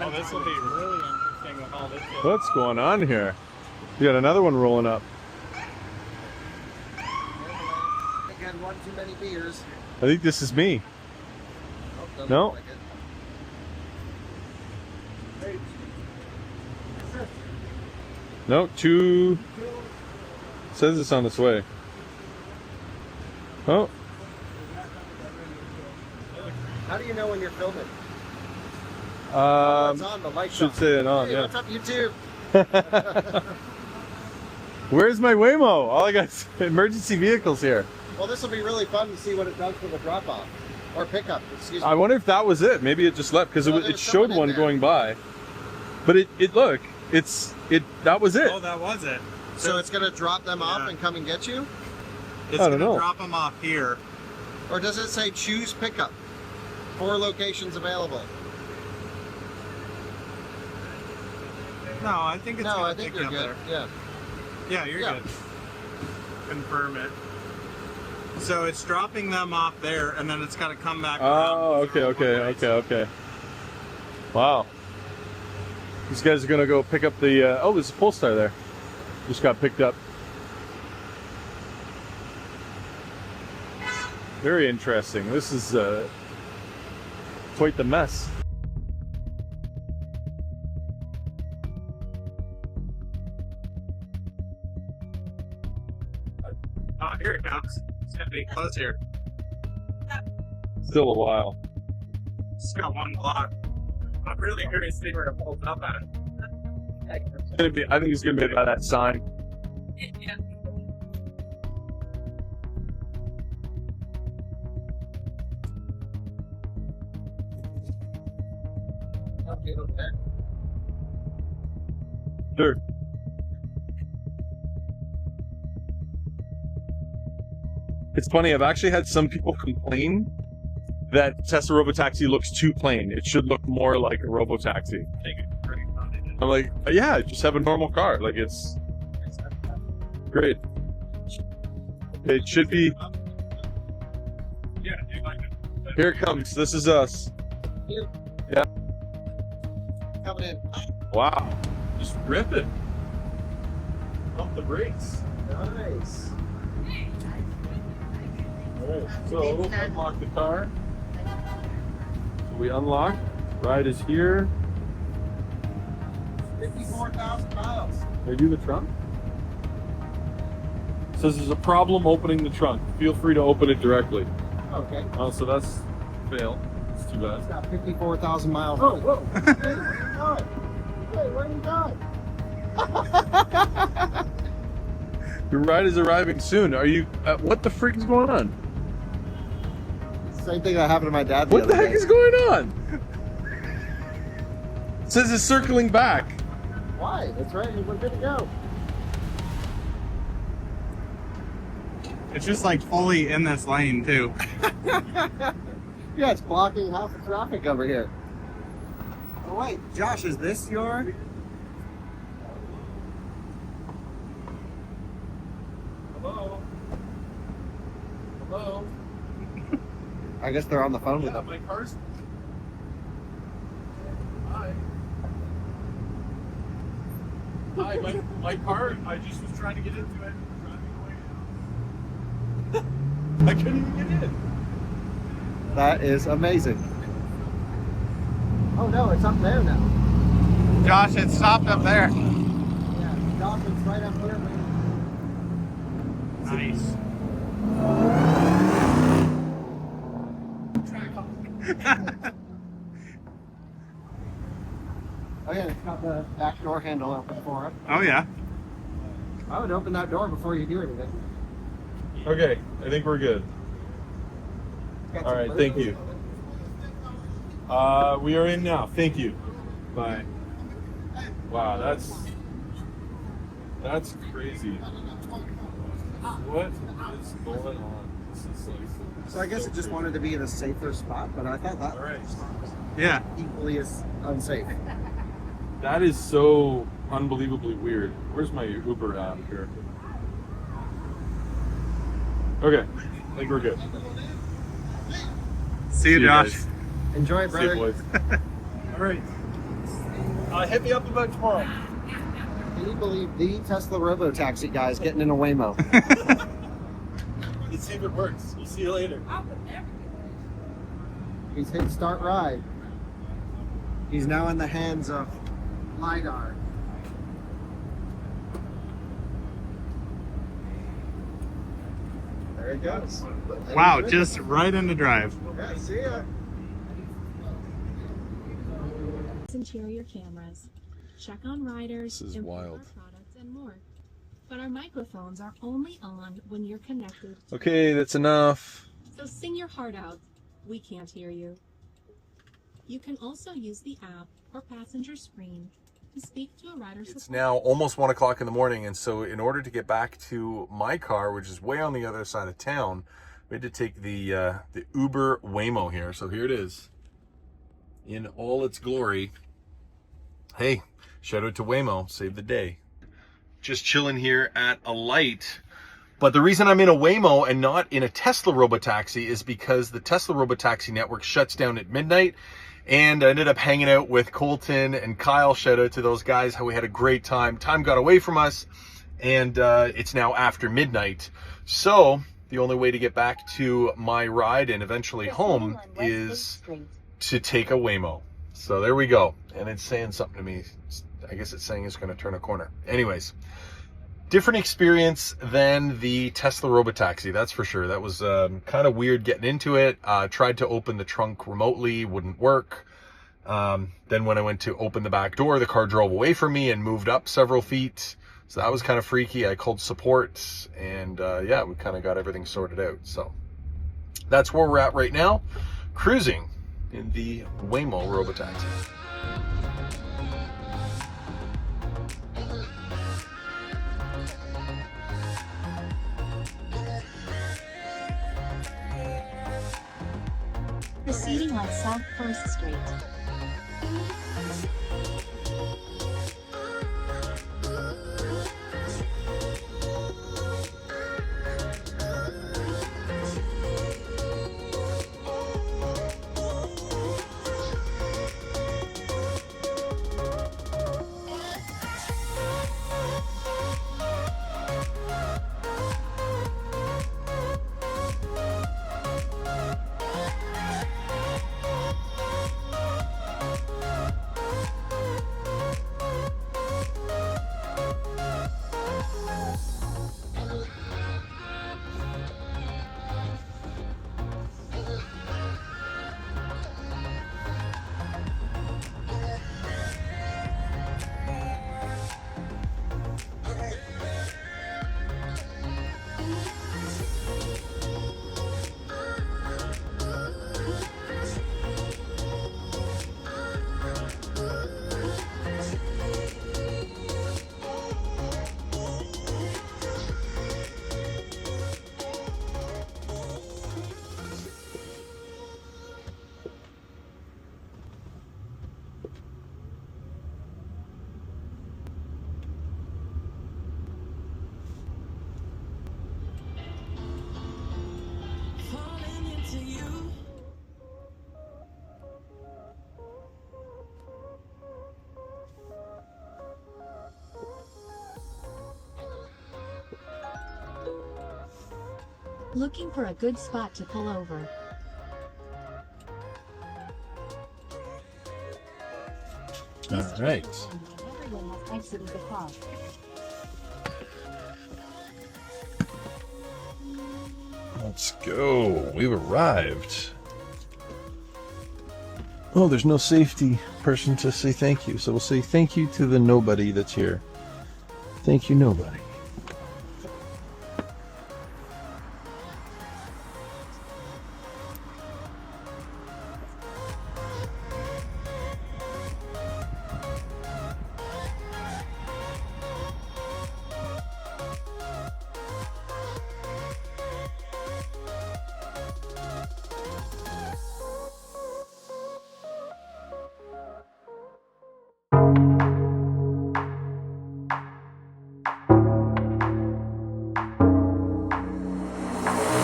Oh, this will be really interesting with all this shit. What's going on here? You got another one rolling up. I think I had one too many beers. I think this is me. Oh, No? Like it. No, two. Says it's on its way. Oh, How do you know when you're filming? It's on, the lights should on. say it on, Hey, yeah. what's up, YouTube? Where's my Waymo? All I got is emergency vehicles here. Well, this will be really fun to see what it does for the drop-off. Or pickup, excuse me. I wonder if that was it. Maybe it just left because Well, it there was showed someone in one there. going by. But look, that was it. Oh, that was it. So it's going to drop them off Yeah. and come and get you? It's I don't gonna know. drop them off here. Or does it say choose pickup? 4 locations available. No, I think it's No, gonna I think pick you're you good. up Yeah. there. Yeah, you're Yeah. good. Confirm it. So it's dropping them off there, and then it's got to come back. Oh, around. okay. Wow. These guys are gonna go pick up the. Oh, there's a Polestar there. Just got picked up. Very interesting. This is quite the mess. Oh, here it comes. It's gonna be close here. Still a while. It's got 1 block. I'm really curious to see where it pulls up at. I think it's gonna be by that sign. Okay, okay. Sure. It's funny. I've actually had some people complain that Tesla Robotaxi looks too plain. It should look more like a Robotaxi. I'm like, yeah, just have a normal car. Like, it's great. It should be. Yeah, you like it. Here it comes. This is us. Yeah. Coming in. Wow. Just rip it. Pump the brakes. Nice. Alright, so unlock the car. So we unlock. Ride is here. 54,000 miles. Can I do the trunk? It says there's a problem opening the trunk. Feel free to open it directly. Okay. Oh, so that's fail. It's too It's bad. got 54,000 miles. Oh, whoa. Hey, where are you going? Your ride is arriving soon. Are you? What the freak is going on? Same thing that happened to my dad. What the heck is going on? It says it's circling back. Why? That's right. We're good to go. It's just like fully in this lane too. Yeah, it's blocking half the traffic over here. Oh wait, Josh, is this your? Hello. Hello. I guess they're on the phone with Yeah, him. my car's. Hi. Hi, my car. I just was trying to get into it. Driving away now. I couldn't even get in. That is amazing. Oh no, it's up there now. Josh, it stopped up there. Yeah, Josh, it's right up here. Nice. Oh yeah, it's got the back door handle open for it. Oh yeah. I would open that door before you do anything. Okay, I think we're good. Got All some right, thank burgers. you. We are in now. Thank you. Bye. Wow, that's crazy. What is going on? This is like. So I guess it just wanted to be in a safer spot, but I thought that All right. Yeah. equally as unsafe. That is so unbelievably weird. Where's my Uber app here? Okay, I think we're good. See you, Josh. guys. Enjoy it, See you, brother. boys. All right. Hit me up about tomorrow. Can you believe the Tesla Robotaxi guy is getting in a Waymo? Let's see if it works. We'll see you later. He's hit start ride. He's now in the hands of LiDAR. There he goes. Wow, just right into drive. Yeah, see ya. Interior cameras, check on riders, This is improve wild. our products, and more. But our microphones are only on when you're connected. Okay, that's enough. So sing your heart out. We can't hear you. You can also use the app or passenger screen to speak to a rider's It's support. now almost 1 o'clock in the morning, and so in order to get back to my car, which is way on the other side of town, we had to take the Uber Waymo here. So here it is in all its glory. Hey, shout out to Waymo, saved the day. Just chilling here at a light. But the reason I'm in a Waymo and not in a Tesla Robotaxi is because the Tesla Robotaxi network shuts down at midnight. And I ended up hanging out with Coleton and Kyle. Shout out to those guys. How we had a great time. Time got away from us, and it's now after midnight. So the only way to get back to my ride and eventually home is to take a Waymo. So there we go. And it's saying something to me. I guess it's saying it's going to turn a corner. Anyways, different experience than the Tesla Robotaxi, that's for sure. That was kind of weird getting into it. Tried to open the trunk remotely, wouldn't work. Then when I went to open the back door, the car drove away from me and moved up several feet. So that was kind of freaky. I called support, and yeah, we kind of got everything sorted out. So that's where we're at right now, cruising in the Waymo Robotaxi. Proceeding on South 1st Street. Looking for a good spot to pull over. All right. Everyone has exited the car. Let's go. We've arrived. Oh, there's no safety person to say thank you. So we'll say thank you to the nobody that's here. Thank you, nobody.